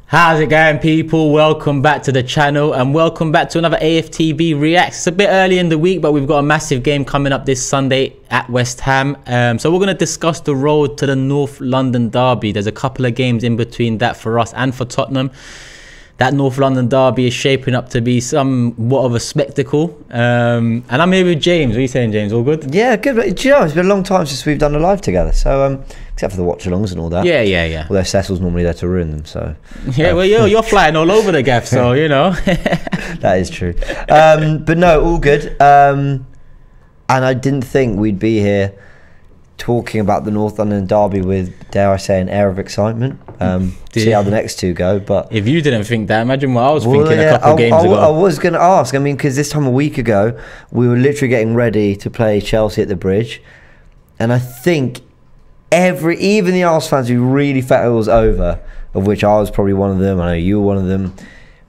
How's it going, people? Welcome back to the channel and welcome back to another AFTV Reacts. It's a bit early in the week, but we've got a massive game coming up this Sunday at West Ham. So we're going to discuss the road to the North London derby. There's a couple of games in between that for us and for Tottenham. That North London derby is shaping up to be somewhat of a spectacle. And I'm here with James. What are you saying, James? All good? Yeah, good. Do you know, it's been a long time since we've done a live together. So, except for the watch-alongs and all that. Yeah. Although Cecil's normally there to ruin them, so... Yeah, well, you're flying all over the gaff, so, you know. That is true. But no, all good. And I didn't think we'd be here talking about the North London derby with, dare I say, an air of excitement. See how the next two go. But if you didn't think that, imagine what I was thinking a couple of games ago. I was going to ask. I mean, because this time a week ago, we were literally getting ready to play Chelsea at the Bridge. And I think even the Arsenal fans who really felt it was over, of which I was probably one of them, I know you were one of them,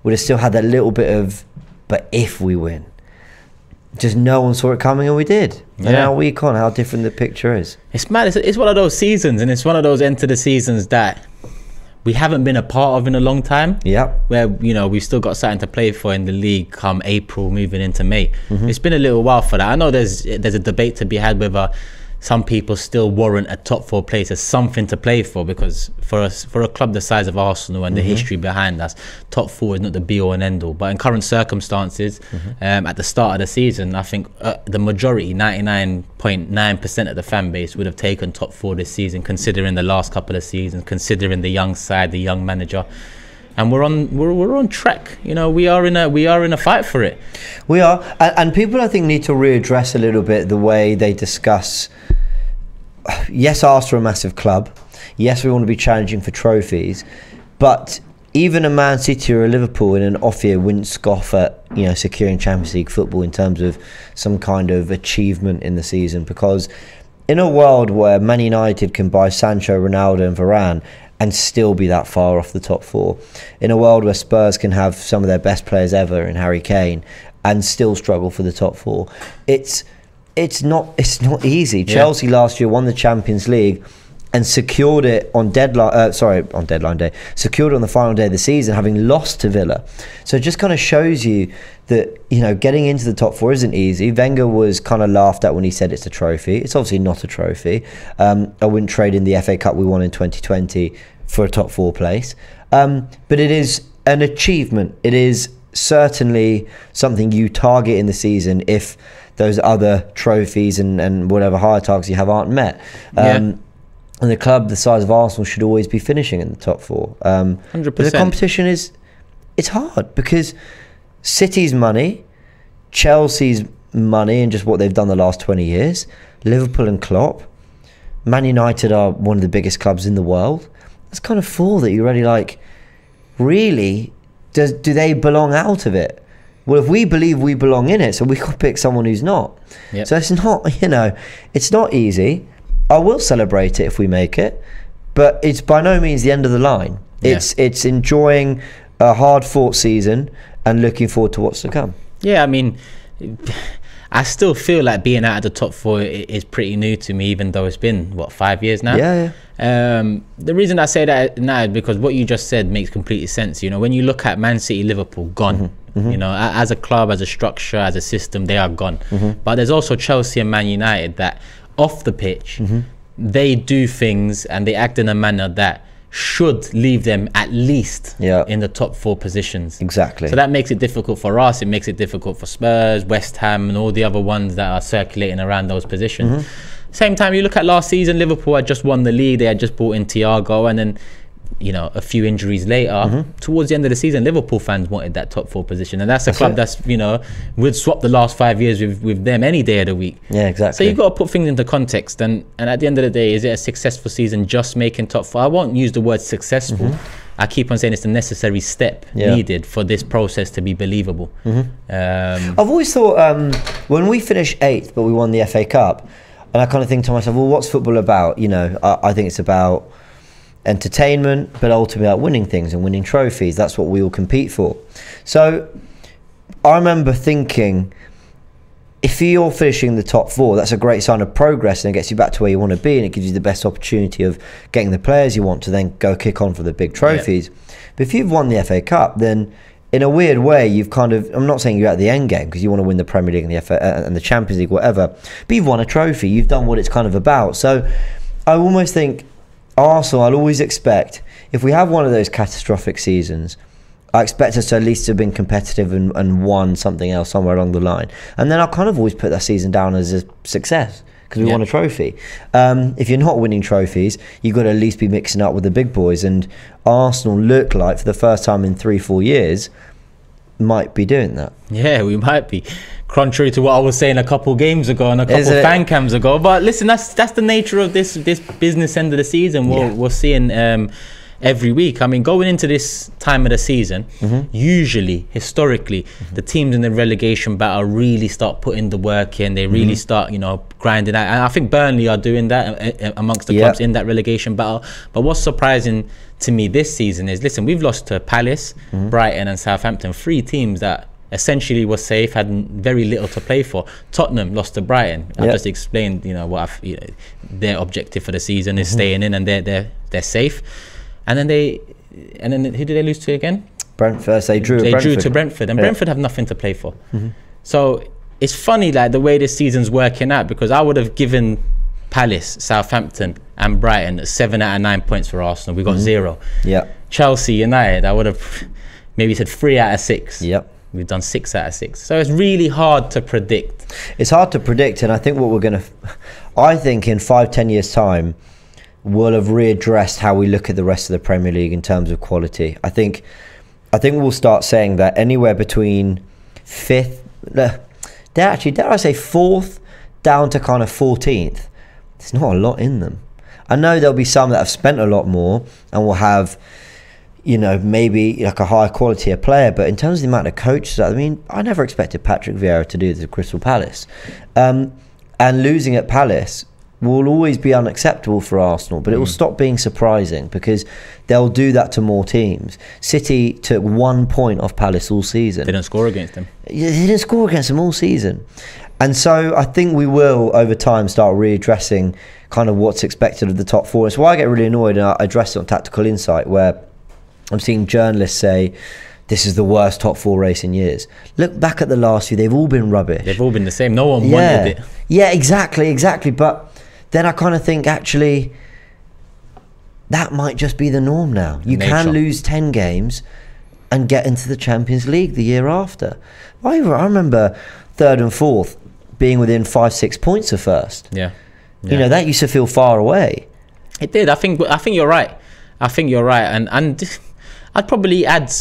would have still had that little bit of, but if we win. Just no one saw it coming, and we did. Yeah. And now week on, how different the picture is. It's mad. It's one of those seasons, and it's one of those end to the seasons that we haven't been a part of in a long time. Yeah. Where, you know, we've still got something to play for in the league come April, moving into May. It's been a little while for that. I know there's a debate to be had whether some people still warrant a top 4 place as something to play for, because for a club the size of Arsenal and the history behind us, top 4 is not the be all and end all. But in current circumstances, at the start of the season, I think the majority, 99.9% of the fan base would have taken top 4 this season, considering the last couple of seasons, considering the young side, the young manager. And we're on track. You know, we are in a fight for it. We are, and people I think need to readdress a little bit the way they discuss. Yes, Arsenal are a massive club. Yes, we want to be challenging for trophies, but even a Man City or a Liverpool in an off year wouldn't scoff at, you know, securing Champions League football in terms of some kind of achievement in the season. Because in a world where Man United can buy Sancho, Ronaldo, and Varane and still be that far off the top 4, in a world where Spurs can have some of their best players ever in Harry Kane and still struggle for the top 4, it's not easy. Yeah. Chelsea last year won the Champions League and secured it on deadline day, secured it on the final day of the season, having lost to Villa. So it just kind of shows you that, you know, getting into the top 4 isn't easy. Wenger was kind of laughed at when he said it's a trophy. It's obviously not a trophy. I wouldn't trade in the FA Cup we won in 2020 for a top 4 place. But it is an achievement. It is certainly something you target in the season if those other trophies and whatever higher targets you have aren't met. And the club the size of Arsenal should always be finishing in the top 4. 100%. But the competition it's hard because City's money, Chelsea's money and just what they've done the last 20 years, Liverpool and Klopp, Man United are one of the biggest clubs in the world. That's kind of 4 that you're already like, really, do they belong out of it? Well, if we believe we belong in it, so we could pick someone who's not. Yep. So it's not, you know, it's not easy. I will celebrate it if we make it, but it's by no means the end of the line. It's enjoying a hard-fought season and looking forward to what's to come. Yeah, I mean, I still feel like being out of the top 4 is pretty new to me, even though it's been, what, 5 years now? Yeah. The reason I say that now is because what you just said makes complete sense. You know, when you look at Man City, Liverpool, gone. You know, as a club, as a structure, as a system, they are gone. But there's also Chelsea and Man United that off the pitch, they do things and they act in a manner that should leave them at least in the top 4 positions. Exactly. So that makes it difficult for us. It makes it difficult for Spurs, West Ham, and all the other ones that are circulating around those positions. Same time, you look at last season, Liverpool had just won the league. They had just brought in Thiago, and then, you know, a few injuries later, towards the end of the season, Liverpool fans wanted that top 4 position, and that's a club that's, you know, would swap the last 5 years with them any day of the week. Yeah, exactly. So you've got to put things into context, and at the end of the day, is it a successful season just making top 4? I won't use the word successful. I keep on saying it's the necessary step needed for this process to be believable. I've always thought when we finished 8th but we won the FA Cup, and I kind of think to myself, well, what's football about? You know, I think it's about entertainment, but ultimately about winning things and winning trophies. That's what we all compete for. So I remember thinking, if you're finishing the top 4, that's a great sign of progress, and it gets you back to where you want to be, and it gives you the best opportunity of getting the players you want to then go kick on for the big trophies. But if you've won the FA Cup, then in a weird way, you've kind of, I'm not saying you're at the end game because you want to win the Premier League and the FA and the Champions League, whatever, but you've won a trophy, you've done what it's kind of about. So I almost think Arsenal, I'll always expect, if we have one of those catastrophic seasons, I expect us to at least have been competitive and won something else somewhere along the line. And then I'll kind of always put that season down as a success because we won a trophy. If you're not winning trophies, you've got to at least be mixing up with the big boys. And Arsenal look like, for the first time in 3-4 years, might be doing that. Yeah, we might be. Contrary to what I was saying a couple games ago and a couple fan cams ago. But listen, that's the nature of this business end of the season. We're seeing every week. I mean, going into this time of the season, usually, historically, the teams in the relegation battle really start putting the work in. They really start, grinding out. And I think Burnley are doing that amongst the clubs in that relegation battle. But what's surprising to me this season is, listen, we've lost to Palace, Brighton and Southampton, 3 teams that essentially were safe, had very little to play for. Tottenham lost to Brighton. I just explained, what their objective for the season is staying in, and they're safe. And then who did they lose to again? Brentford. They drew to Brentford, and Brentford have nothing to play for. So it's funny, like, the way this season's working out, because I would have given Palace, Southampton and Brighton 7 out of 9 points for Arsenal. We got 0. Chelsea United, I would have maybe said 3 out of 6. We've done 6 out of 6. So it's really hard to predict. It's hard to predict, and I think I think in 5-10 years' time, we'll have readdressed how we look at the rest of the Premier League in terms of quality. I think we'll start saying that anywhere between 5th, dare I say 4th, down to kind of 14th, there's not a lot in them. I know there'll be some that have spent a lot more and will have, maybe like a higher quality of player, but in terms of the amount of coaches, I mean, I never expected Patrick Vieira to do this at Crystal Palace. And losing at Palace will always be unacceptable for Arsenal, but it will stop being surprising because they'll do that to more teams. City took 1 point off Palace all season. They didn't score against them. They didn't score against them all season. And so I think we will, over time, start readdressing kind of what's expected of the top 4. It's why I get really annoyed, and I addressed it on Tactical Insight, where I'm seeing journalists say, this is the worst top 4 race in years. Look back at the last few, they've all been rubbish. They've all been the same. No one wanted it. Yeah, exactly. But then I kind of think, actually, that might just be the norm now. You can lose 10 games and get into the Champions League the year after. I remember 3rd and 4th being within 5-6 points of first. That used to feel far away. It did. I think you're right. And I'd probably add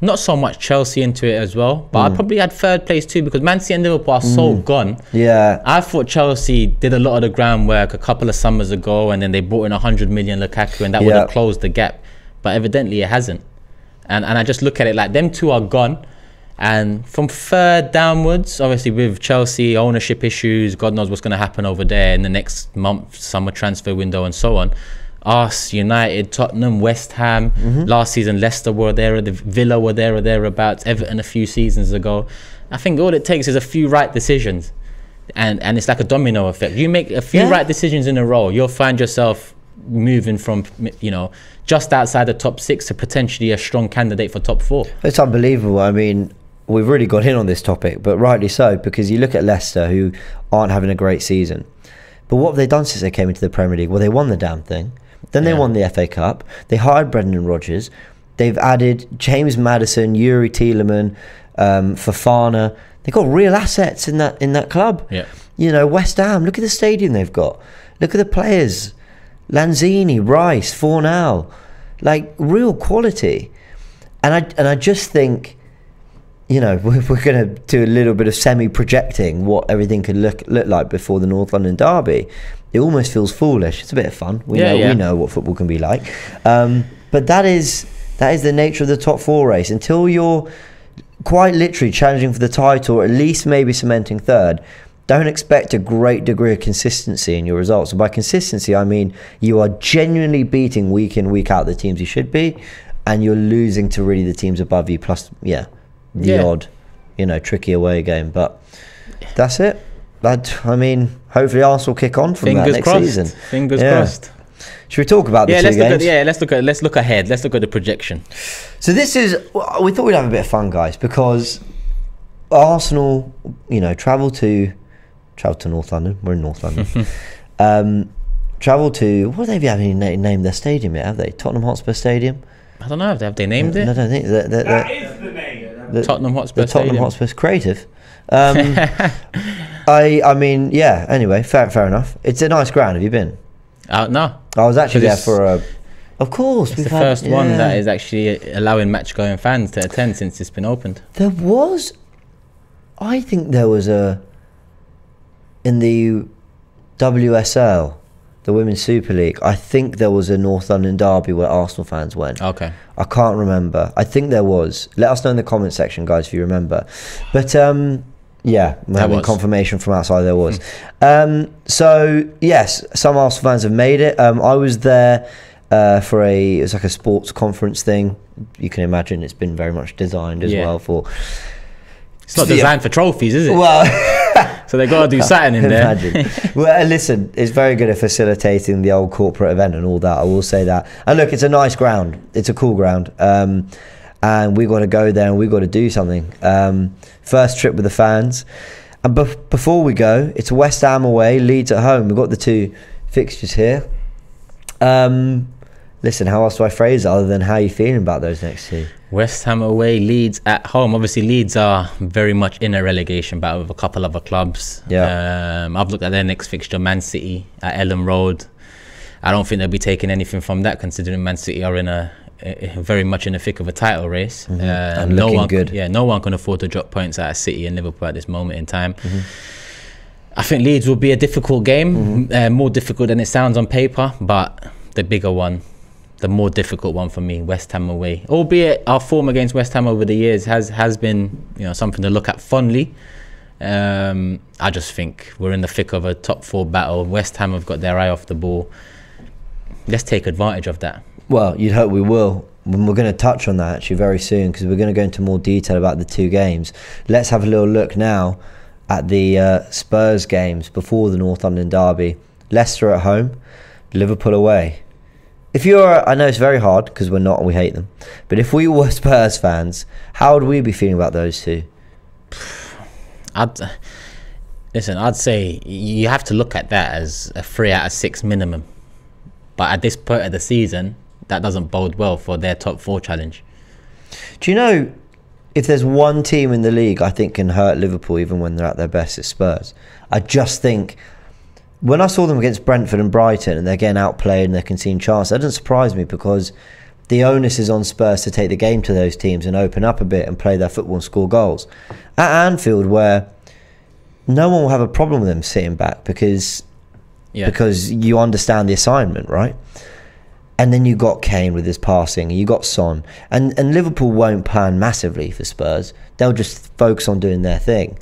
not so much Chelsea into it as well, but I'd probably add 3rd place too, because Man City and Liverpool are so gone. I thought Chelsea did a lot of the groundwork a couple of summers ago, and then they brought in 100 million Lukaku, and that would have closed the gap, but evidently it hasn't. And I just look at it like them 2 are gone, and from 3rd downwards, obviously with Chelsea ownership issues, God knows what's going to happen over there in the next month, summer transfer window and so on. Us, United, Tottenham, West Ham, last season Leicester were there, the Villa were there or thereabouts, Everton a few seasons ago. I think all it takes is a few right decisions, and it's like a domino effect. You make a few right decisions in a row, you'll find yourself moving from just outside the top 6 to potentially a strong candidate for top 4. It's unbelievable. I mean, we've really got in on this topic, but rightly so, because you look at Leicester, who aren't having a great season, but what have they done since they came into the Premier League? Well, they won the damn thing. Then they won the FA Cup. They hired Brendan Rodgers. They've added James Maddison, Yuri Tielemans, Fofana. They've got real assets in that club. West Ham, look at the stadium they've got. Look at the players. Lanzini, Rice, Fornal. Like, real quality. And I just think, we're going to do a little bit of semi-projecting what everything could look like before the North London derby. It almost feels foolish. It's a bit of fun. We know what football can be like. But that is the nature of the top 4 race. Until you're quite literally challenging for the title, or at least maybe cementing 3rd, don't expect a great degree of consistency in your results. And by consistency, I mean you are genuinely beating week in, week out the teams you should be, and you're losing to really the teams above you, plus, the odd, tricky away game. But that's it. I mean, hopefully Arsenal kick on from that next season. Fingers crossed. Should we talk about the two games? Let's look ahead. Let's look at the projection. So we thought we'd have a bit of fun, guys, because Arsenal, travel to North London. We're in North London. Travel to, what have they having named their stadium yet? Have they? Tottenham Hotspur Stadium? I don't know. Have they named it? No, I don't think that is the name. Tottenham Hotspur. The Tottenham Hotspur's creative. I mean, yeah. Anyway, fair enough. It's a nice ground. Have you been? No. I was actually there for a. Of course, it's the first one that is actually allowing match-going fans to attend since it's been opened. I think there was in the WSL, the Women's Super League, I think there was a North London derby where Arsenal fans went. Okay. I can't remember. I think there was. Let us know in the comment section, guys, if you remember. But yeah, we're having confirmation from outside there was. So yes, some Arsenal fans have made it. I was there for it was like a sports conference thing. You can imagine it's been very much designed as well for. It's not designed for trophies, is it? Well, so they got to do something in there. Imagine. Well, listen, it's very good at facilitating the old corporate event and all that. I will say that. And look, it's a nice ground. It's a cool ground. And we got to go there and we got to do something. First trip with the fans. And before we go, it's West Ham away, Leeds at home. We've got the two fixtures here. Listen, how else do I phrase it other than how you feeling about those next two? West Ham away, Leeds at home. Obviously, Leeds are very much in a relegation battle with a couple other clubs. Yeah. I've looked at their next fixture, Man City at Ellen Road. I don't think they'll be taking anything from that, considering Man City are in a very much in the thick of a title race. And looking good. Yeah, no one can afford to drop points out of City and Liverpool at this moment in time. I think Leeds will be a difficult game, more difficult than it sounds on paper, but the bigger one, the more difficult one for me, West Ham away. Albeit our form against West Ham over the years has been something to look at fondly. I just think we're in the thick of a top four battle. West Ham have got their eye off the ball. Let's take advantage of that. Well, you'd hope we will. We're going to touch on that actually very soon, because we're going to go into more detail about the two games. Let's have a little look now at the Spurs games before the North London derby. Leicester at home, Liverpool away. I know it's very hard because we're not and we hate them, but if we were Spurs fans, how would we be feeling about those two? I'd say you have to look at that as a 3 out of 6 minimum. But at this point of the season, that doesn't bode well for their top 4 challenge. Do you know, if there's one team in the league I think can hurt Liverpool even when they're at their best, it's Spurs. I just think, when I saw them against Brentford and Brighton and they're getting outplayed and they're conceding chances, that doesn't surprise me, because the onus is on Spurs to take the game to those teams and open up a bit and play their football and score goals. At Anfield, where no one will have a problem with them sitting back because you understand the assignment, right? And then you got Kane with his passing, you got Son, and Liverpool won't plan massively for Spurs. They'll just focus on doing their thing.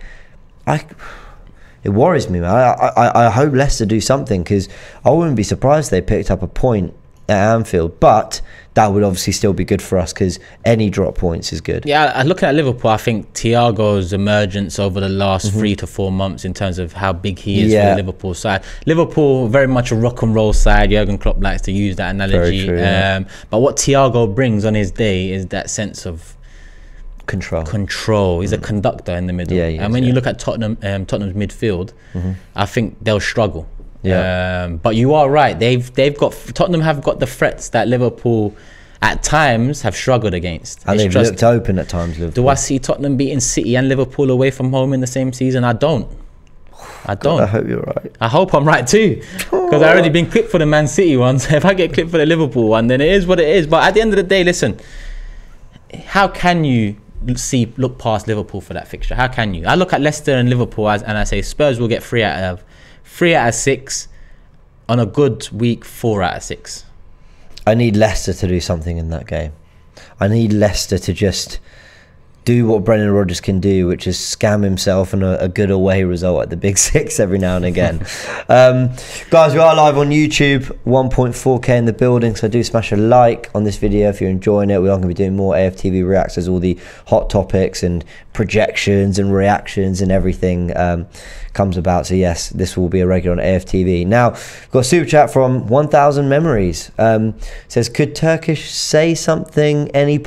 It worries me, man. I hope Leicester do something, because I wouldn't be surprised if they picked up a point at Anfield, but that would obviously still be good for us, because any drop points is good. Yeah, looking at Liverpool, I think Thiago's emergence over the last 3 to 4 months in terms of how big he is for the Liverpool side. Liverpool, very much a rock and roll side. Jurgen Klopp likes to use that analogy. Very true, but what Thiago brings on his day is that sense of control. He's a conductor in the middle. And when you look at Tottenham's midfield, I think they'll struggle. But you are right. Tottenham have got the threats that Liverpool at times have struggled against. And they've looked open at times, Liverpool. Do I see Tottenham beating City and Liverpool away from home in the same season? I don't. God, I hope you're right. I hope I'm right too, because I've already been clipped for the Man City one. So if I get clipped for the Liverpool one, then it is what it is. But at the end of the day, listen, how can you look past Liverpool for that fixture? How can you? I look at Leicester and Liverpool and I say Spurs will get 3 out of 6, on a good week 4 out of 6. I need Leicester to do something in that game. I need Leicester to just do what Brendan Rodgers can do, which is scam himself and a good away result at the Big Six every now and again. Guys, we are live on YouTube, 1.4k in the building, so do smash a like on this video if you're enjoying it. We are going to be doing more AFTV reacts as all the hot topics and projections and reactions and everything comes about. So yes, this will be a regular on AFTV. Now, we've got a super chat from 1000 Memories. Says, could Turkish say something, anything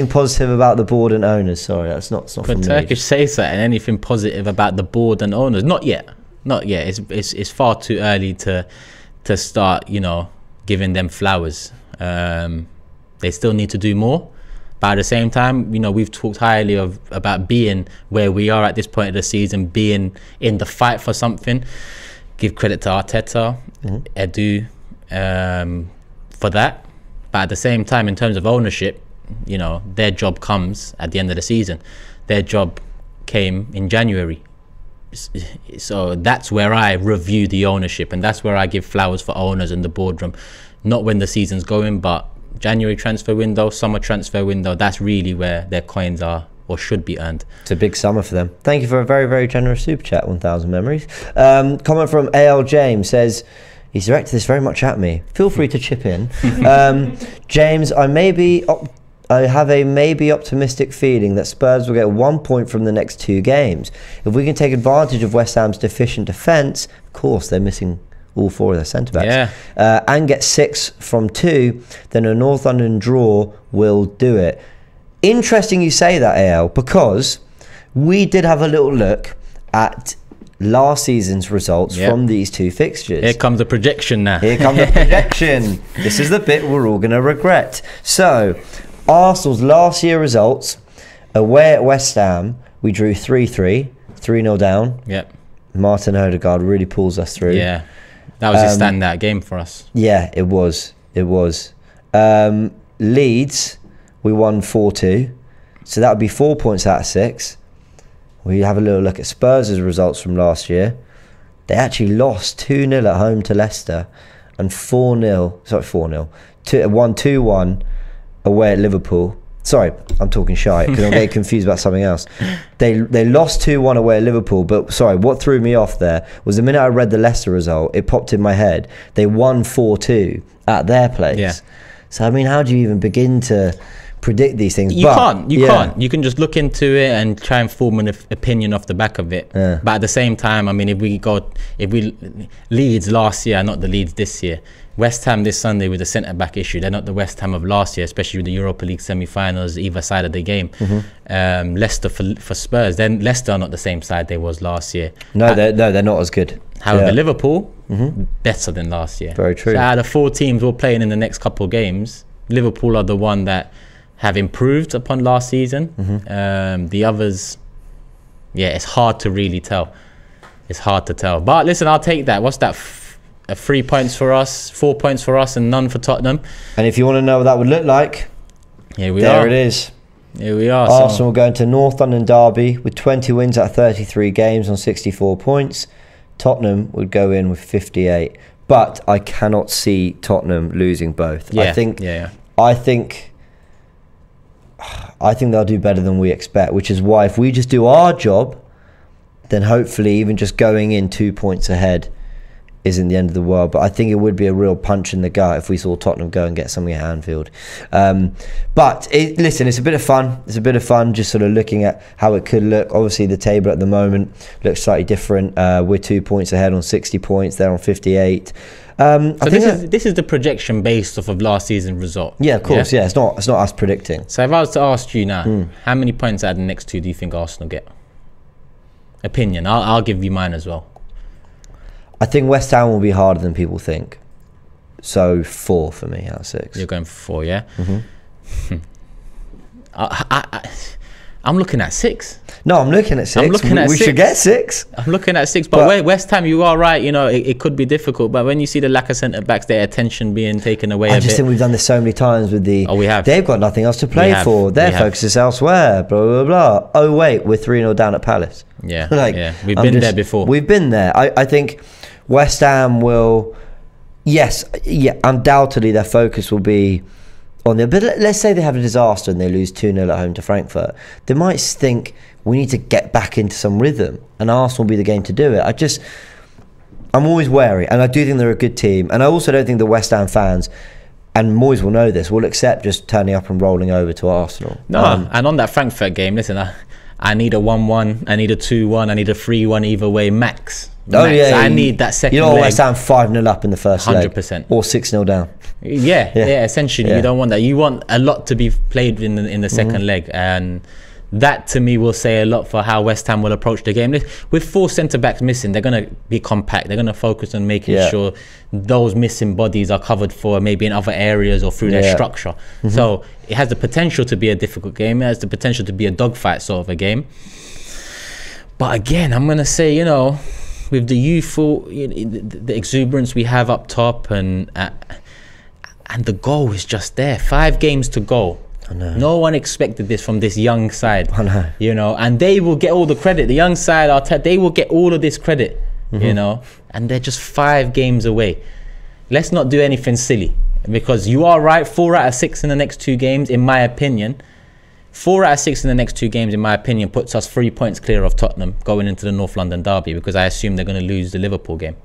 positive about the board and owners? Sorry, that's not Could from Turkish say something, anything positive about the board and owners? Not yet. It's far too early to start, you know, giving them flowers. They still need to do more. But at the same time, you know, we've talked highly about being where we are at this point of the season, being in the fight for something. Give credit to Arteta, Edu, for that. But at the same time, in terms of ownership, you know, their job comes at the end of the season. Their job came in January. So that's where I review the ownership, and that's where I give flowers for owners in the boardroom. Not when the season's going, but January transfer window, summer transfer window, that's really where their coins are or should be earned. It's a big summer for them. Thank you for a very, very generous super chat, 1000 Memories. Comment from AL James says, he's directed this very much at me. Feel free to chip in. James, I have a maybe optimistic feeling that Spurs will get 1 point from the next 2 games. If we can take advantage of West Ham's deficient defence, of course they're missing all 4 of their centre-backs, and get 6 from 2, then a North London draw will do it. Interesting you say that, AL, because we did have a little look at last season's results from these 2 fixtures. Here comes the projection now. Here comes the projection. This is the bit we're all going to regret. So, Arsenal's last year results, away at West Ham, we drew 3-3, 3-0 down. Yep. Martin Odegaard really pulls us through. Yeah. That was a standout game for us. Yeah, it was. It was. Leeds, we won 4-2. So that would be 4 points out of 6. We have a little look at Spurs' results from last year. They actually lost 2-0 at home to Leicester and 4-0. Sorry, 4-0. 1-2-1 away at Liverpool. Sorry, I'm talking shy because I'm getting confused about something else. They lost 2-1 away at Liverpool, but sorry, what threw me off there was the minute I read the Leicester result, it popped in my head. They won 4-2 at their place. Yeah. So, I mean, how do you even begin to predict these things? You can't. You can just look into it and try and form an opinion off the back of it. But at the same time, I mean, if we Leeds last year, not the Leeds this year. West Ham this Sunday with the centre-back issue. They're not the West Ham of last year, especially with the Europa League semi-finals, either side of the game. Leicester for Spurs. Then Leicester are not the same side they was last year. No, they're not as good. However, Liverpool, better than last year. Very true. So out of 4 teams we're playing in the next couple of games, Liverpool are the one that have improved upon last season. The others, it's hard to really tell. It's hard to tell. But listen, I'll take that. What's that? 3 points for us, 4 points for us, and none for Tottenham. And if you want to know what that would look like, here we are. There it is. Here we are. Arsenal going to North London derby with 20 wins out of 33 games on 64 points. Tottenham would go in with 58. But I cannot see Tottenham losing both. I think they'll do better than we expect, which is why if we just do our job, then hopefully even just going in 2 points ahead isn't the end of the world. But I think it would be a real punch in the gut if we saw Tottenham go and get something at Anfield. But listen, it's a bit of fun. It's a bit of fun just sort of looking at how it could look. Obviously, the table at the moment looks slightly different. We're 2 points ahead on 60 points. They're on 58. So this is the projection based off of last season's result. Yeah, of course. Yeah, it's not us predicting. So if I was to ask you now, how many points out of the next 2 do you think Arsenal get? Opinion. I'll give you mine as well. I think West Ham will be harder than people think. So 4 for me out of 6. You're going for 4, yeah? I'm looking at 6. No, I'm looking at 6. I'm looking at 6. We should get 6. I'm looking at 6. But West Ham, you are right. You know, it could be difficult. But when you see the lack of centre backs, their attention being taken away I just think we've done this so many times with the. Oh, we have. They've got nothing else to play for. Their focus is elsewhere. Blah blah blah. Oh wait, we're 3-0 down at Palace. Yeah, we've been there before. We've been there. I think West Ham will. Yes, undoubtedly their focus will be on there. But let's say they have a disaster and they lose 2-0 at home to Frankfurt. They might think we need to get back into some rhythm, and Arsenal will be the game to do it. I'm always wary, and I do think they're a good team. And I also don't think the West Ham fans, and Moyes will know this, will accept just turning up and rolling over to Arsenal. No, and on that Frankfurt game, listen, I need a 1-1, I need a 2-1, I need a 3-1 either way, max. Oh, yeah, I need that second leg. You don't want West Ham 5-0 up in the first 100%. leg. Or 6-0 down. Yeah, essentially. You don't want that. You want a lot to be played in the second leg. And that, to me, will say a lot for how West Ham will approach the game. With 4 centre-backs missing, they're going to be compact. They're going to focus on making sure those missing bodies are covered for maybe in other areas or through their structure. So it has the potential to be a difficult game. It has the potential to be a dogfight sort of a game. But again, I'm going to say, you know, with the youthful, the exuberance we have up top, and the goal is just there. 5 games to go. I know. No one expected this from this young side. I know. You know, and they will get all the credit. The young side, they will get all of this credit. You know, and they're just 5 games away. Let's not do anything silly, because you are right. 4 out of 6 in the next 2 games, in my opinion. 4 out of 6 in the next 2 games, in my opinion, puts us 3 points clear of Tottenham going into the North London derby, because I assume they're going to lose the Liverpool game.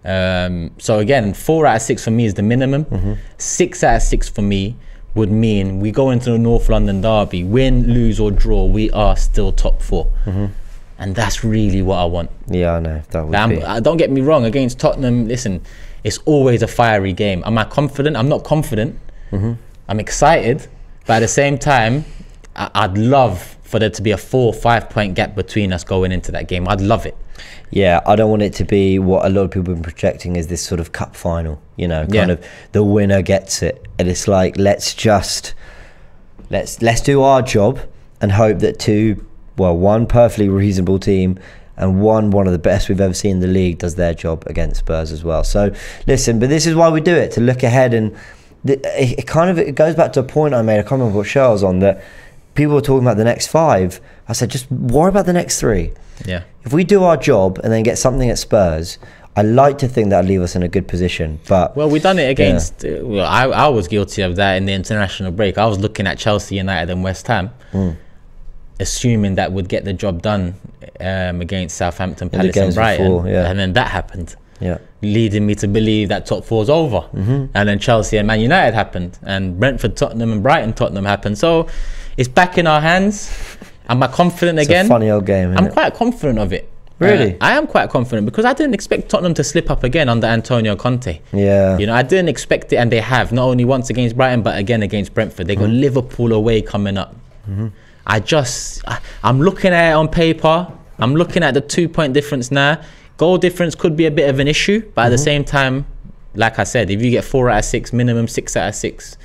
So again, 4 out of 6 for me is the minimum. 6 out of 6 for me would mean we go into the North London derby, win, lose or draw, we are still top 4. And that's really what I want. Yeah, I know. That would be. Don't get me wrong, against Tottenham, listen, it's always a fiery game. Am I confident? I'm not confident. I'm excited, but at the same time, I'd love for there to be a 4 or 5 point gap between us going into that game. I'd love it. Yeah, I don't want it to be what a lot of people have been projecting as this sort of cup final, you know, kind of the winner gets it. And it's like, let's do our job and hope that one perfectly reasonable team and one of the best we've ever seen in the league does their job against Spurs as well. So listen, but this is why we do it, to look ahead. And it goes back to a point I made, I can't remember what show I was on, that people were talking about the next 5. I said, just worry about the next 3. Yeah. If we do our job and then get something at Spurs, I like to think that'll leave us in a good position. But well, we done it against. Well, I was guilty of that in the international break. I was looking at Chelsea, United, and West Ham, assuming that would get the job done against Southampton, Palace, and Brighton, before, and then that happened. Yeah. Leading me to believe that top 4's over. And then Chelsea and Man United happened, and Brentford, Tottenham, and Brighton, Tottenham happened. So it's back in our hands. Am I confident again? It's a funny old game, isn't I'm it? quite confident of it. Really? I am quite confident, because I didn't expect Tottenham to slip up again under Antonio Conte. Yeah. You know, I didn't expect it, and they have, not only once against Brighton, but again against Brentford. They got Liverpool away coming up. I'm looking at it on paper. I'm looking at the 2 point difference now. Goal difference could be a bit of an issue, but at the same time, like I said, if you get 4 out of 6, minimum 6 out of 6,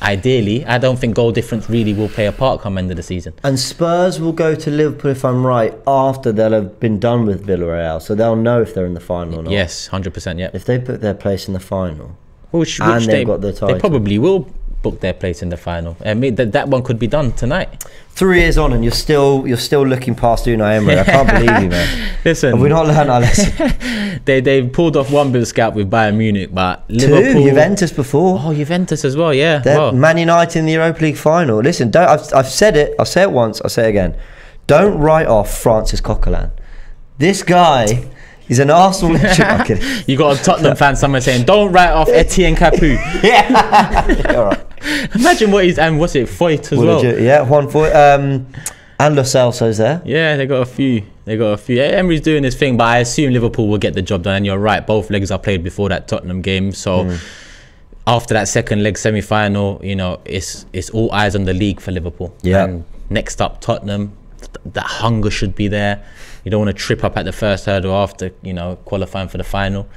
ideally, I don't think goal difference really will play a part come end of the season. And Spurs will go to Liverpool, if I'm right, after they'll have been done with Villarreal, so they'll know if they're in the final or not. Yes, 100%. Yeah. If they put their place in the final, which they've got the title, they probably will book their place in the final. I mean, that one could be done tonight. 3 years on, and you're still looking past Unai Emery. I can't believe you, man. Listen, have we not learned our lesson? they pulled off one bit of scalp with Bayern Munich, but Liverpool, 2, Juventus before. Oh, Juventus as well, yeah. Well. Man United in the Europa League final. Listen, I've said it. I'll say it once. I'll say it again. Don't write off Francis Coquelin. This guy is an Arsenal legend. You got a Tottenham fan somewhere saying, "Don't write off Etienne Capoue." Yeah, all right. Imagine what he's, and what's it, Foyt as well. Yeah, Juan Foyt, and Lo Celso's there. Yeah, they got a few. Emery's doing his thing, but I assume Liverpool will get the job done. And you're right, both legs are played before that Tottenham game. So after that second leg semi-final, you know, it's all eyes on the league for Liverpool. Yeah. And next up, Tottenham. That hunger should be there. You don't want to trip up at the first hurdle after, you know, qualifying for the final.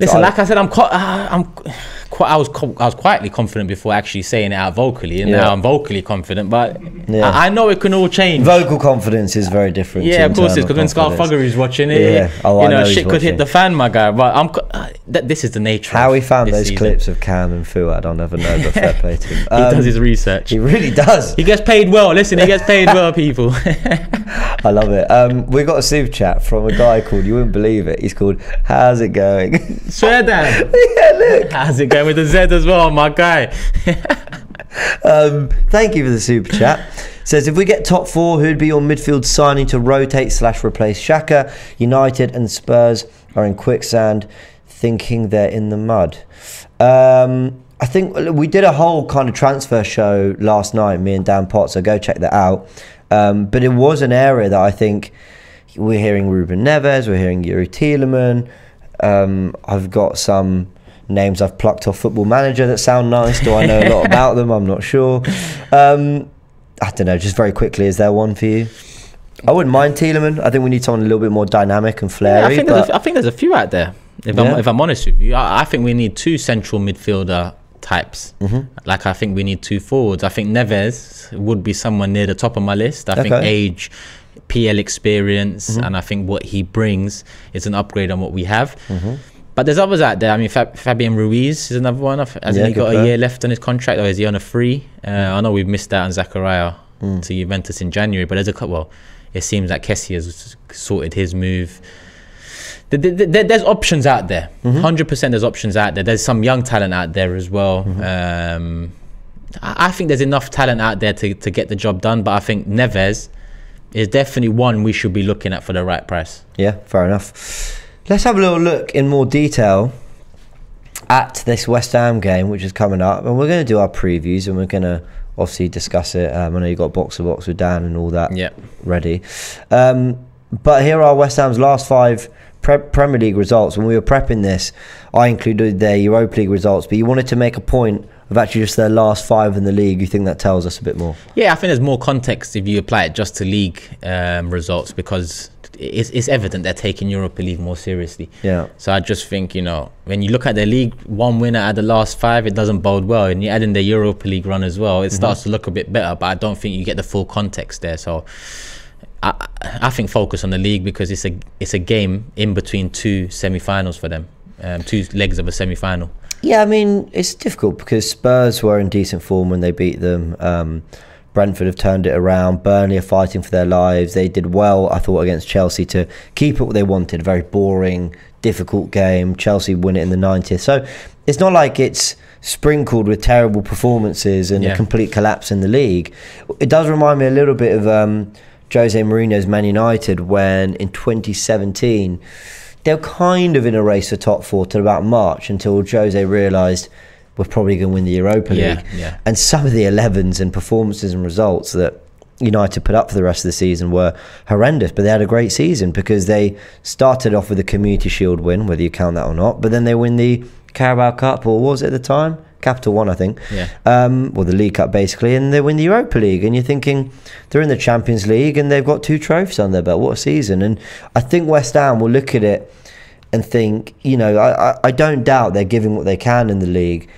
Listen, like I said, I was quietly confident before actually saying it out vocally, and now I'm vocally confident. But I know it can all change. Vocal confidence is very different. Yeah, of course it is, because when Scarfuggery's watching it, you know, shit could hit the fan, my guy. But this is the nature. How he found those season. Clips of Cam and Fuad, I'll never know. But fair play to him. He does his research. He really does. He gets paid well. Listen, he gets paid well, people. I love it. We got a super chat from a guy called, you wouldn't believe it, he's called How's It Going? Swear down. Yeah, look. How's it going? And with the Z as well, my guy. Thank you for the super chat. Says, if we get top 4, who'd be your midfield signing to rotate/replace Xhaka? United and Spurs are in quicksand, thinking they're in the mud. I think we did a whole kind of transfer show last night, me and Dan Potts, so go check that out. But it was an area that I think we're hearing Ruben Neves, we're hearing Yuri Tielemans. I've got some names I've plucked off Football Manager that sound nice. Do I know a lot about them? I'm not sure. I don't know, just very quickly, is there one for you? I wouldn't mind Tielemans. I think we need someone a little bit more dynamic and flary. Yeah, I think there's a few out there. If I'm honest with you, I think we need 2 central midfielder types. Like I think we need 2 forwards. I think Neves would be someone near the top of my list. I think age, PL experience, and I think what he brings is an upgrade on what we have. But there's others out there. I mean, Fabian Ruiz is another one. Hasn't he got a year left on his contract, or is he on a free? I know we've missed out on Zachariah to Juventus in January, but there's a couple. Well, it seems like Kessie has sorted his move. There's options out there. 100% there's options out there. There's some young talent out there as well. I think there's enough talent out there to get the job done, but I think Neves is definitely one we should be looking at for the right price. Yeah, fair enough. Let's have a little look in more detail at this West Ham game, which is coming up, and we're going to do our previews, and we're going to obviously discuss it. I know you got box to box with Dan and all that ready. But here are West Ham's last 5 Premier League results. When we were prepping this, I included their Europa League results, but you wanted to make a point of actually just their last 5 in the league. You think that tells us a bit more? Yeah, I think there's more context if you apply it just to league results, because it's evident they're taking Europa League more seriously. Yeah. So I just think, you know, when you look at their league, 1 winner out of the last 5, it doesn't bode well. And you add in the Europa League run as well, it starts to look a bit better, but I don't think you get the full context there. So I think focus on the league, because it's a game in between 2 semi-finals for them, 2 legs of a semi-final. Yeah, I mean, it's difficult because Spurs were in decent form when they beat them. Brentford have turned it around. Burnley are fighting for their lives. They did well, I thought, against Chelsea to keep it what they wanted. A very boring, difficult game. Chelsea win it in the 90th. So it's not like it's sprinkled with terrible performances and a complete collapse in the league. It does remind me a little bit of Jose Mourinho's Man United, when in 2017 they were kind of in a race for top 4 till about March, until Jose realised we're probably going to win the Europa League. And some of the 11s and performances and results that United put up for the rest of the season were horrendous, but they had a great season because they started off with a Community Shield win, whether you count that or not, but then they win the Carabao Cup, or what was it at the time? Capital One, I think. Or the League Cup, basically, and they win the Europa League, and you're thinking they're in the Champions League and they've got 2 trophies on their belt. What a season. And I think West Ham will look at it and think, you know, I don't doubt they're giving what they can in the league,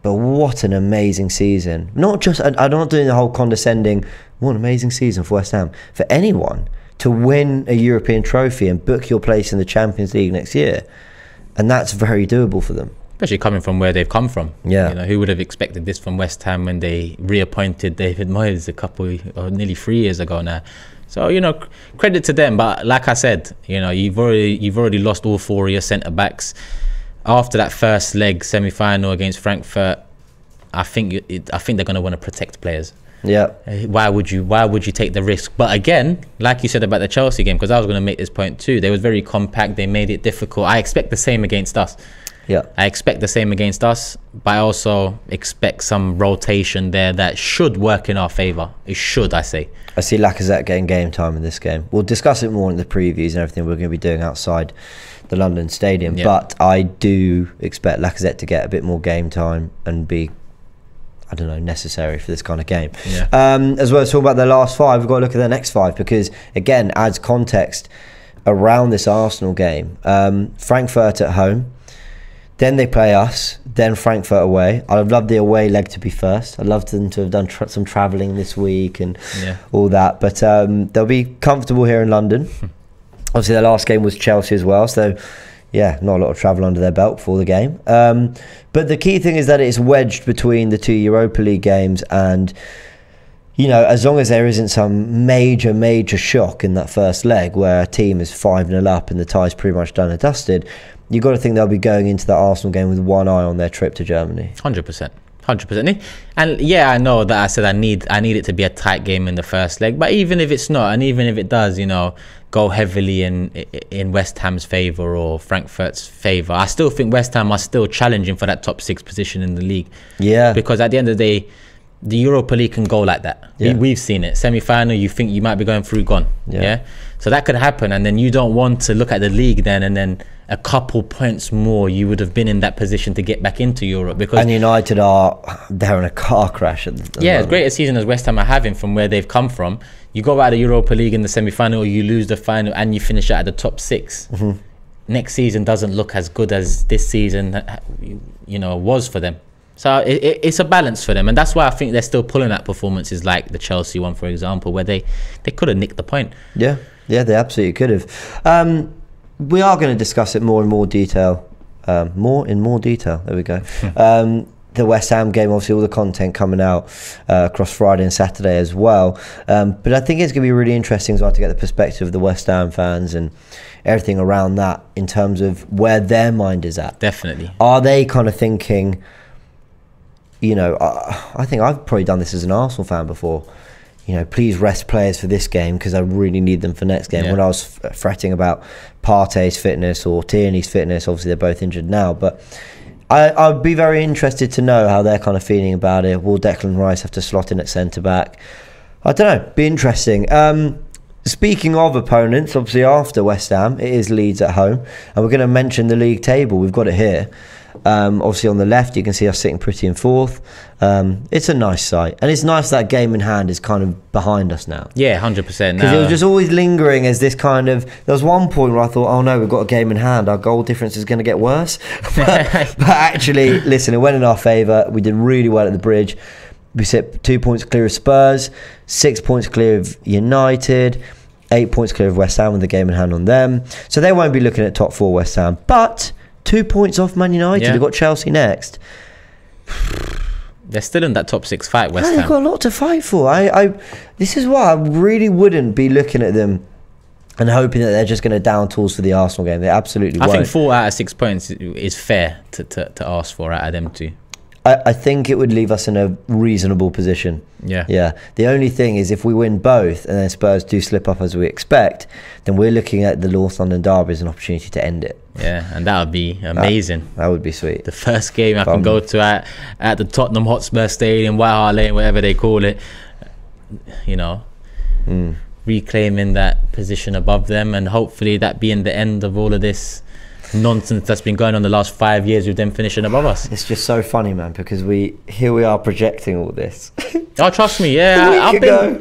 but what an amazing season. Not just, I'm not doing the whole condescending, what an amazing season for West Ham. For anyone to win a European trophy and book your place in the Champions League next year, and that's very doable for them. Especially coming from where they've come from. Yeah. You know, who would have expected this from West Ham when they reappointed David Moyes nearly 3 years ago now. So, you know, credit to them. But like I said, you know, you've already lost all 4 of your centre backs. After that first leg semi-final against Frankfurt, I think they're going to want to protect players. Yeah. Why would you take the risk? But again, like you said about the Chelsea game, because I was going to make this point too, they was very compact. They made it difficult. I expect the same against us. Yeah. I expect the same against us, but I also expect some rotation there that should work in our favour. It should, I say. I see Lacazette getting game time in this game. We'll discuss it more in the previews and everything we're going to be doing outside the London Stadium. Yeah. But I do expect Lacazette to get a bit more game time and be, I don't know, necessary for this kind of game. Yeah. As well as talk about their last 5, we've got to look at their next 5, because again, adds context around this Arsenal game. Frankfurt at home, then they play us, then Frankfurt away. I'd have loved the away leg to be first. I'd love them to have done some travelling this week and all that. But they'll be comfortable here in London. Obviously, their last game was Chelsea as well. So, yeah, not a lot of travel under their belt for the game. But the key thing is that it's wedged between the 2 Europa League games, and you know, as long as there isn't some major shock in that first leg where a team is 5-0 up and the tie's pretty much done and dusted, you've got to think they'll be going into that Arsenal game with one eye on their trip to Germany. 100%. 100%. And yeah, I know that I said I need it to be a tight game in the first leg, but even if it's not, and even if it does, you know, go heavily in West Ham's favour or Frankfurt's favour, I still think West Ham are still challenging for that top 6 position in the league. Yeah. Because at the end of the day, the Europa League can go like that. Yeah. We've seen it. Semi-final, you think you might be going through, gone. Yeah. So that could happen, and then you don't want to look at the league then, and then a couple points more, you would have been in that position to get back into Europe. Because and United they're in a car crash. As great a season as West Ham are having from where they've come from, you go out of the Europa League in the semi-final, or you lose the final, and you finish out at the top 6. Next season doesn't look as good as this season, you know, was for them. So it's a balance for them, and that's why I think they're still pulling out performances like the Chelsea one, for example, where they could have nicked the point. Yeah, they absolutely could have. We are going to discuss it more in more detail. There we go. The West Ham game, obviously all the content coming out across Friday and Saturday as well. But I think it's going to be really interesting as well to get the perspective of the West Ham fans and everything around that in terms of where their mind is at. Definitely. Are they kind of thinking, you know, I think I've probably done this as an Arsenal fan before. You know, please rest players for this game because I really need them for next game. When I was fretting about Partey's fitness or Tierney's fitness, obviously they're both injured now, but I'd be very interested to know how they're kind of feeling about it. Will Declan Rice have to slot in at centre-back? I don't know, be interesting. Speaking of opponents, obviously after West Ham, it is Leeds at home, and we're going to mention the league table. We've got it here. Obviously on the left you can see us sitting pretty in 4th. It's a nice sight, and it's nice that game in hand is kind of behind us now. 100%. Because it was just always lingering as this kind of, there was one point where I thought, oh no, we've got a game in hand, our goal difference is going to get worse. but actually, listen, it went in our favour. We did really well at the Bridge. We sit 2 points clear of Spurs, 6 points clear of United, 8 points clear of West Ham with the game in hand on them, so they won't be looking at top 4 West Ham, but 2 points off Man United. They've got Chelsea next. They're still in that top 6 fight, West Ham. They've got a lot to fight for. This is why I really wouldn't be looking at them and hoping that they're just going to down tools for the Arsenal game. They absolutely won't. I think 4 out of 6 points is fair to ask for out of them too. I think it would leave us in a reasonable position. Yeah. The only thing is if we win both and then Spurs do slip up as we expect, then we're looking at the North London derby as an opportunity to end it. Yeah, and that would be amazing. That would be sweet. The first game I can go to at the Tottenham Hotspur Stadium, White Hart Lane, whatever they call it, you know, reclaiming that position above them, and hopefully that being the end of all of this nonsense that's been going on the last 5 years with them finishing above us. It's just so funny, man, because here we are projecting all this. Oh, trust me,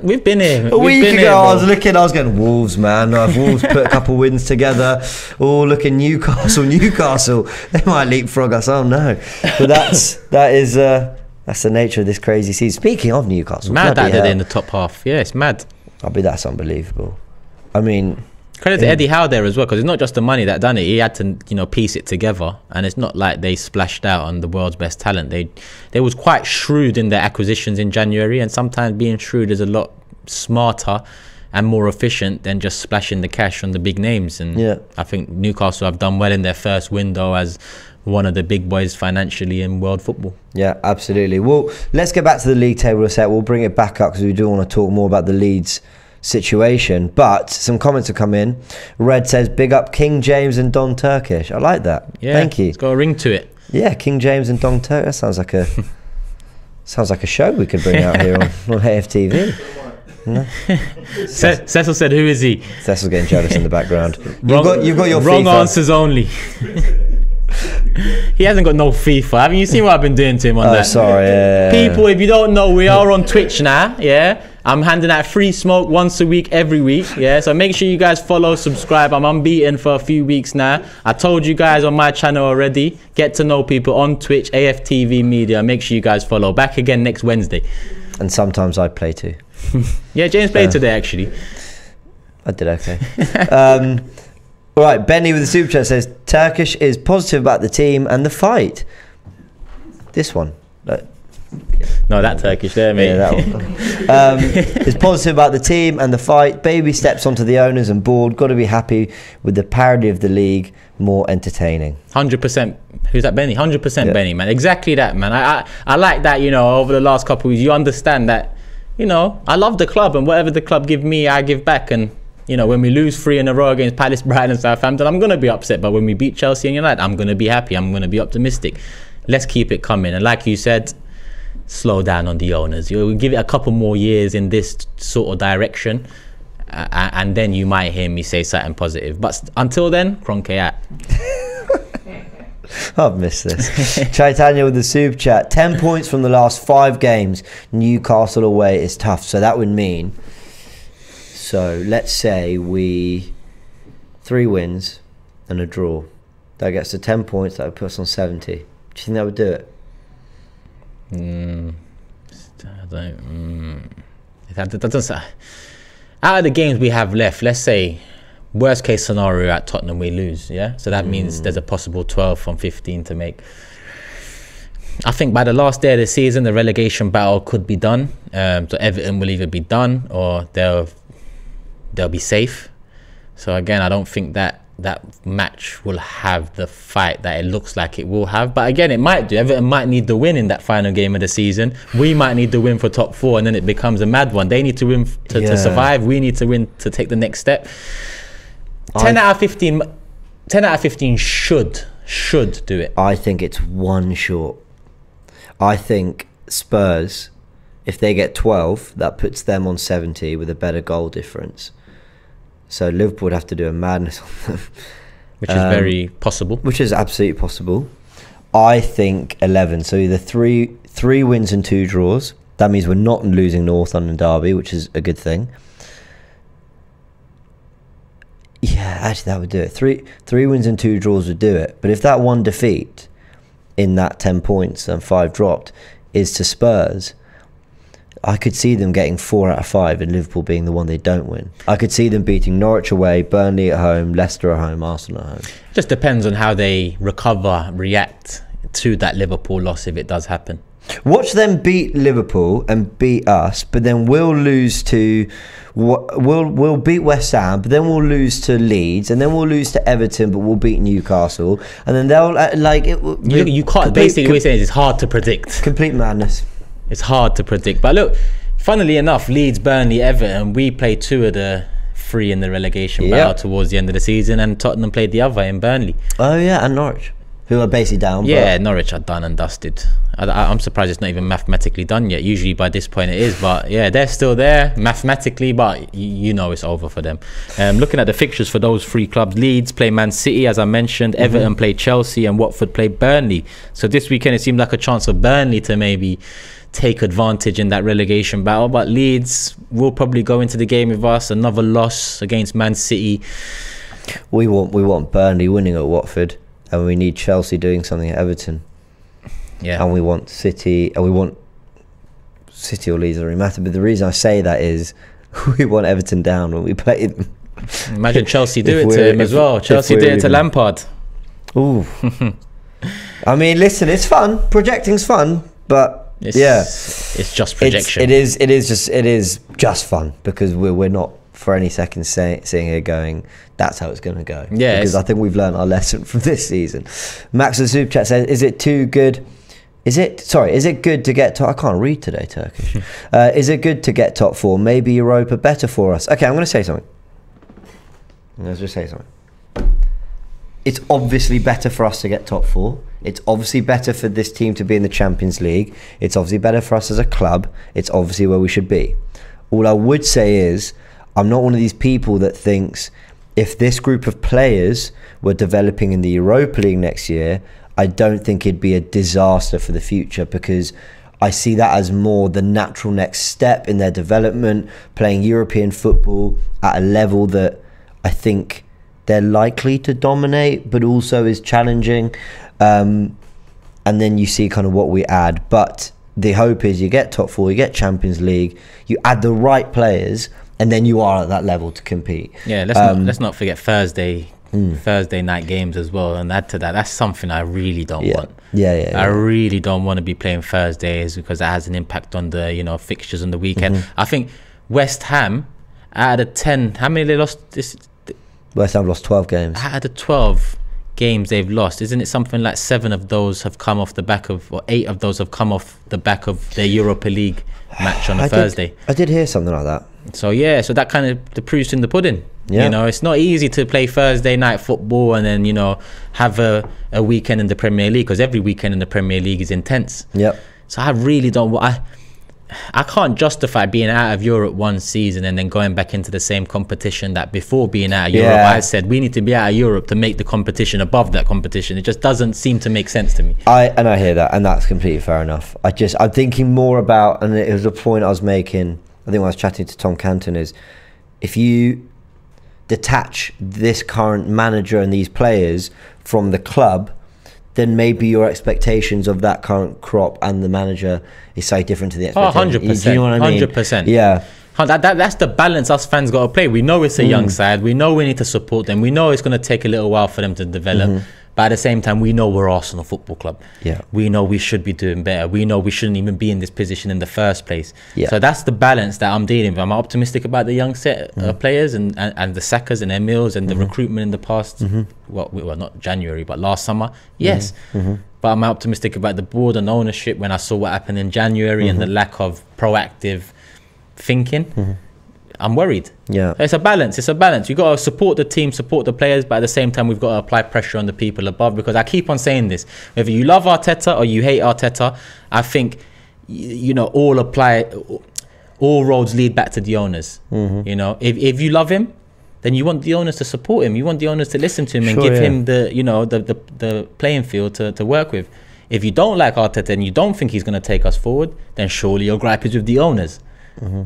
we've been here. A week ago, I was going, Wolves, man. Wolves put a couple wins together. Oh, look at Newcastle. They might leapfrog us. Oh no, but that's the nature of this crazy season. Speaking of Newcastle, mad that they're in the top half. Yeah, it's mad. That's unbelievable. I mean, credit to Eddie Howe there as well, because it's not just the money that done it. He had to, you know, piece it together, and it's not like they splashed out on the world's best talent. They was quite shrewd in their acquisitions in January, and sometimes being shrewd is a lot smarter and more efficient than just splashing the cash on the big names. And I think Newcastle have done well in their first window as one of the big boys financially in world football. Yeah, absolutely. Well, let's get back to the league table a sec. We'll bring it back up because we do want to talk more about the Leeds situation, but some comments have come in. Red says, big up King James and Don Turkish. I like that. Yeah, thank you. It's got a ring to it. Yeah, King James and Don Turkish. That sounds like a show we could bring out here on AFTV. No. Cecil said, who is he? Cecil's getting jealous in the background. You've got your wrong FIFA. Answers only. He hasn't got no FIFA. Haven't you seen what I've been doing to him on that? Oh, sorry. People, if you don't know, we are on Twitch now. Yeah, I'm handing out free smoke once a week, every week. Yeah, so make sure you guys follow, subscribe. I'm unbeaten for a few weeks now. I told you guys on my channel already. Get to know people on Twitch, AFTV Media. Make sure you guys follow. Back again next Wednesday. And sometimes I play too. Yeah, James played today actually. I did okay. All right, Benny with the super chat says, Turkish is positive about the team and the fight. This one. No, that Turkish there, mate. Yeah, that one. It's positive about the team and the fight. Baby steps onto the owners and board. Got to be happy with the parody of the league. More entertaining. 100%. Who's that, Benny? 100% Yeah. Benny, man. Exactly that, man. I like that, over the last couple of years, you understand that, I love the club, and whatever the club give me, I give back. And, when we lose 3 in a row against Palace, Brighton and Southampton, I'm going to be upset. But when we beat Chelsea and United, I'm going to be happy. I'm going to be optimistic. Let's keep it coming. And like you said, slow down on the owners. You'll give it a couple more years in this sort of direction, and then you might hear me say something positive. But until then, Kroenke out. I've missed this. Chaitanya with the super chat. 10 points from the last 5 games. Newcastle away is tough. So that would mean, let's say 3 wins and a draw. That gets to 10 points. That would put us on 70. Do you think that would do it? That doesn't. Out of the games we have left, let's say worst case scenario at Tottenham we lose, yeah? So that means there's a possible 12 from 15 to make. I think by the last day of the season, the relegation battle could be done. So Everton will either be done or they'll be safe. So again, I don't think that match will have the fight that it looks like it will have. But again, it might do. Everton might need the win in that final game of the season. We might need the win for top 4, and then it becomes a mad one. They need to win to survive. We need to win to take the next step. 10 out of 15 should do it. I think it's 1 short. I think Spurs, if they get 12, that puts them on 70 with a better goal difference. So Liverpool would have to do a madness on them. Which is very possible. Which is absolutely possible. I think 11. So either three wins and 2 draws. That means we're not losing North London Derby, which is a good thing. Yeah, actually that would do it. Three wins and 2 draws would do it. But if that 1 defeat in that 10 points and 5 dropped is to Spurs, I could see them getting 4 out of 5 and Liverpool being the one they don't win. I could see them beating Norwich away, Burnley at home, Leicester at home, Arsenal at home. Just depends on how they react to that Liverpool loss if it does happen. Watch them beat Liverpool and beat us, but then we'll lose to... We'll beat West Ham, but then we'll lose to Leeds, and then we'll lose to Everton, but we'll beat Newcastle, and then they'll You can't. Basically, what you're saying is it's hard to predict. Complete madness. It's hard to predict. But look, funnily enough, Leeds, Burnley, Everton, we played 2 of the 3 in the relegation battle towards the end of the season, and Tottenham played the other in Burnley. Oh yeah, and Norwich, who are basically down. Yeah, Norwich are done and dusted. I'm surprised it's not even mathematically done yet. Usually by this point it is, but yeah, they're still there mathematically, but it's over for them. Looking at the fixtures for those 3 clubs, Leeds play Man City, as I mentioned. Everton play Chelsea, and Watford play Burnley. So this weekend it seemed like a chance for Burnley to maybe take advantage in that relegation battle, but Leeds will probably go into the game with us. Another loss against Man City. We want Burnley winning at Watford, and we need Chelsea doing something at Everton. Yeah, and we want City, or Leeds, doesn't really matter. But the reason I say that is we want Everton down when we play them. Imagine Chelsea do it to him as well. Chelsea did it to Lampard. Ooh. I mean, listen, it's fun. Projecting's fun, but it's just projection. It is just fun, because we're not for any second sitting here going, that's how it's going to go. Yeah, because I think we've learned our lesson from this season. Max the Super Chat says, is it good to get top... I can't read today, Turkish. Is it good to get top 4? Maybe Europa better for us. Okay, I'm going to say something. Let's just say something. It's obviously better for us to get top 4. It's obviously better for this team to be in the Champions League. It's obviously better for us as a club. It's obviously where we should be. All I would say is, I'm not one of these people that thinks if this group of players were developing in the Europa League next year, I don't think it'd be a disaster for the future, because I see that as more the natural next step in their development, playing European football at a level that I think they're likely to dominate, but also is challenging. And then you see kind of what we add. But the hope is you get top 4, you get Champions League, you add the right players, and then you are at that level to compete. Yeah, let's not forget Thursday night games as well, and add to that. That's something I really don't want. I really don't want to be playing Thursdays because that has an impact on the, you know, fixtures on the weekend. I think West Ham, out of the 10, how many they lost this? West Ham lost 12 games. Out of the 12 games they've lost, isn't it something like 7 of those have come off the back of, or 8 of those have come off the back of their Europa League match on a Thursday? I did hear something like that. So yeah, so that kind of the proof's in the pudding. Yeah. You know, it's not easy to play Thursday night football and then, you know, have a weekend in the Premier League, because every weekend in the Premier League is intense. Yep. So I really don't, I can't justify being out of Europe one season and then going back into the same competition that before being out of Europe. I said we need to be out of Europe to make the competition above that competition. It just doesn't seem to make sense to me. I hear that, and that's completely fair enough. I'm thinking more about, and it was a point I was making, I think when I was chatting to Tom Canton, is if you detach this current manager and these players from the club, then maybe your expectations of that current crop and the manager is so different to the expectations. 100%. Do you know what I mean? 100%. Yeah. That's the balance us fans got to play. We know it's a young side. We know we need to support them. We know it's going to take a little while for them to develop. But at the same time, we know we're Arsenal Football Club. Yeah. We know we should be doing better. We know we shouldn't even be in this position in the first place. Yeah. So that's the balance that I'm dealing with. I'm optimistic about the young set of players and the Sakas and Emils and the recruitment in the past, well, not January, but last summer. Yes. But I'm optimistic about the board and ownership when I saw what happened in January and the lack of proactive thinking. I'm worried. Yeah. It's a balance. It's a balance. You got to support the team, support the players, but at the same time, we've got to apply pressure on the people above, because I keep on saying this. Whether you love Arteta or you hate Arteta, I think, you know, all roads lead back to the owners. You know, if you love him, then you want the owners to support him. You want the owners to listen to him and give him the, you know, the playing field to work with. If you don't like Arteta and you don't think he's going to take us forward, then surely your gripe is with the owners.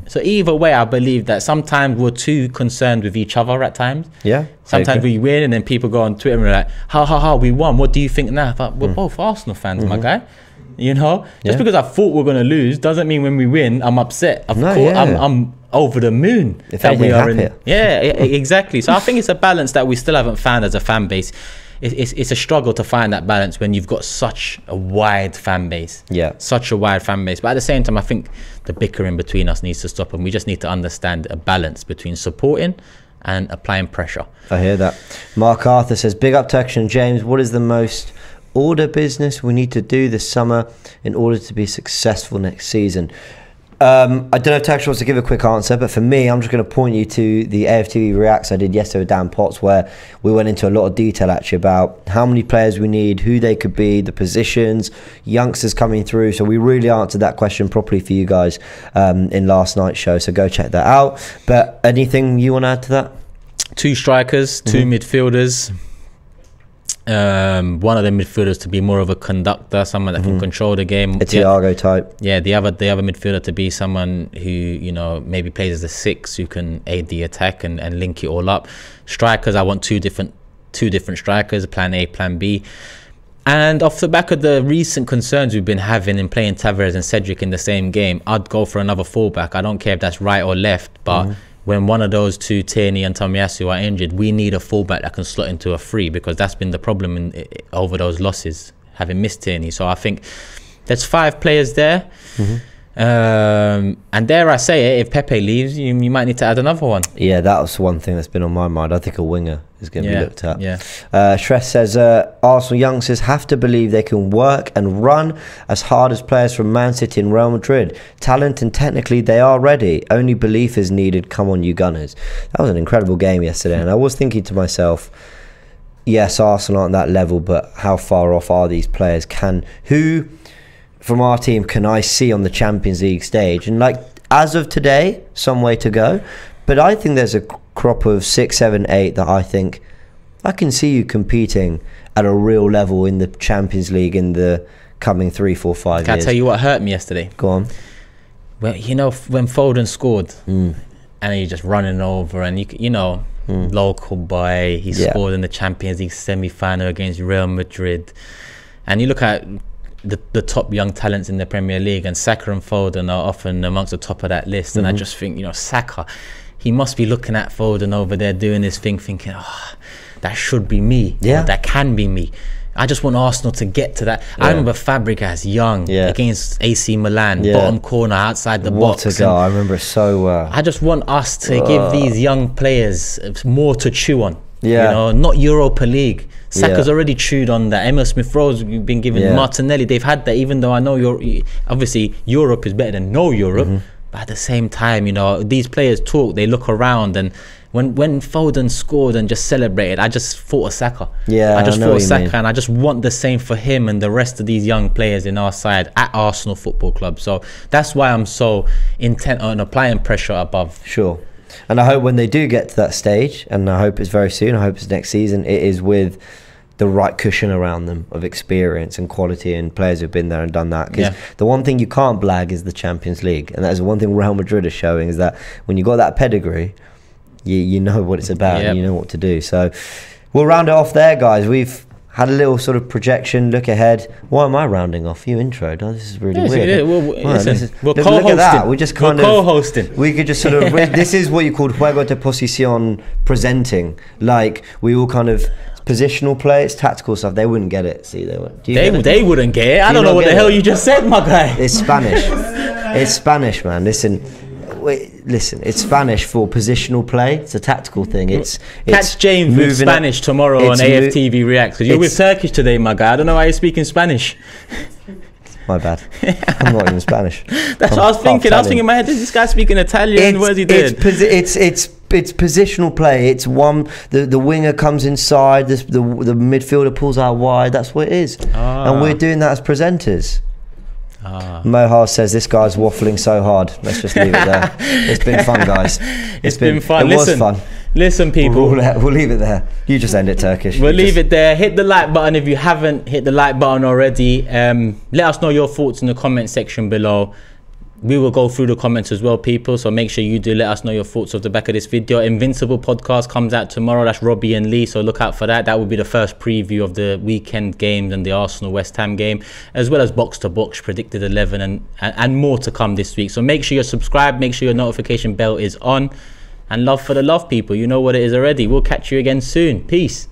So either way, I believe that sometimes we're too concerned with each other at times. Yeah. Sometimes we win and then people go on Twitter and they're like, how, we won. What do you think now? But we're both Arsenal fans, my guy. You know, just because I thought we're going to lose doesn't mean when we win, I'm upset. Of course, I'm over the moon that we are in. Yeah, exactly. So I think it's a balance that we still haven't found as a fan base. It's a struggle to find that balance when you've got such a wide fan base. Yeah. Such a wide fan base. But at the same time, I think the bickering between us needs to stop, and we just need to understand a balance between supporting and applying pressure. I hear that. Mark Arthur says, big up to Action and James. What is the most order business we need to do this summer in order to be successful next season? I don't know if Tax wants to give a quick answer, but for me, I'm just going to point you to the AFTV Reacts I did yesterday with Dan Potts, where we went into a lot of detail actually about how many players we need, who they could be, the positions, youngsters coming through. So we really answered that question properly for you guys in last night's show. So go check that out. But anything you want to add to that? 2 strikers, 2 midfielders. One of the midfielders to be more of a conductor, someone that can control the game. A Thiago type. Yeah, the other midfielder to be someone who, you know, maybe plays as a 6, who can aid the attack and link it all up. Strikers, I want two different strikers, plan A, plan B. And off the back of the recent concerns we've been having in playing Tavares and Cedric in the same game, I'd go for another fullback. I don't care if that's right or left, but when one of those two, Tierney and Tomiyasu, are injured, we need a fullback that can slot into a 3, because that's been the problem over those losses, having missed Tierney. So I think there's 5 players there. And dare I say it, if Pepe leaves, you might need to add another one. Yeah, that was one thing that's been on my mind. I think a winger is going to be looked at. Yeah. Shress says, Arsenal youngsters have to believe they can work and run as hard as players from Man City and Real Madrid. Talent and technically they are ready. Only belief is needed. Come on, you Gunners. That was an incredible game yesterday. And I was thinking to myself, yes, Arsenal aren't that level, but how far off are these players? Who from our team can I see on the Champions League stage? And like, as of today, some way to go. But I think there's a crop of 6, 7, 8 that I think I can see you competing at a real level in the Champions League in the coming 3, 4, 5 years. Can I tell you what hurt me yesterday? Go on. Well, you know, when Foden scored and he's just running over, and you know, local boy, he scored in the Champions League semi-final against Real Madrid. And you look at the top young talents in the Premier League, and Saka and Foden are often amongst the top of that list. And I just think, you know, Saka, he must be looking at Foden over there doing his thing, thinking, oh, that should be me. Yeah. Or that can be me. I just want Arsenal to get to that. I remember Fabregas young against AC Milan, bottom corner outside the box. What a goal! I remember it so well. I just want us to give these young players more to chew on. Yeah. You know, not Europa League. Saka's already chewed on that. Emil Smith-Rowe's been given. Martinelli, they've had that. Even though I know obviously Europe is better than no Europe, but at the same time, you know, these players talk. They look around, and when Foden scored and just celebrated, I just thought of Saka. Yeah, I just thought of Saka, and I just want the same for him and the rest of these young players in our side at Arsenal Football Club. So that's why I'm so intent on applying pressure above. Sure. And I hope when they do get to that stage, and I hope it's very soon, I hope it's next season, it is with the right cushion around them of experience and quality and players who've been there and done that. Because the one thing you can't blag is the Champions League. And that is the one thing Real Madrid is showing, is that when you got that pedigree, you know what it's about and you know what to do. So we'll round it off there, guys. We've had a little sort of projection, look ahead. Why am I rounding off? You introed. Oh, this is really weird. We're co-hosting. Look at that. We just kind of co-hosting. We could just sort of. This is what you call juego de posición presenting. Like we all kind of positional play. It's tactical stuff. They wouldn't get it. See, they would. They wouldn't get it. I don't know what the hell you just said, my guy. It's Spanish. It's Spanish, man. Listen. Listen, it's Spanish for positional play. It's a tactical thing. It's catch James with Spanish tomorrow on AFTV Reacts. Because you're with Turkish today, my guy. I don't know why you're speaking Spanish. My bad. I'm not even Spanish. That's what I was thinking. I was thinking in my head, is this guy speaking Italian? What is he doing? It's positional play. It's one. The winger comes inside. The midfielder pulls out wide. That's what it is. And we're doing that as presenters. Mohar says this guy's waffling so hard. Let's just leave it there. It's been fun, guys. It's been fun. It was fun. Listen, people. We'll leave it there. You just end it, Turkish. We'll leave it there. Hit the like button if you haven't hit the like button already. Let us know your thoughts in the comment section below. We will go through the comments as well, people, so make sure you do let us know your thoughts off the back of this video. Invincible podcast comes out tomorrow. That's Robbie and Lee, so look out for that. That will be the first preview of the weekend games and the Arsenal West Ham game, as well as box to box, predicted 11, and more to come this week. So make sure you're subscribed, make sure your notification bell is on, and love for the love, people. You know what it is already. We'll catch you again soon. Peace.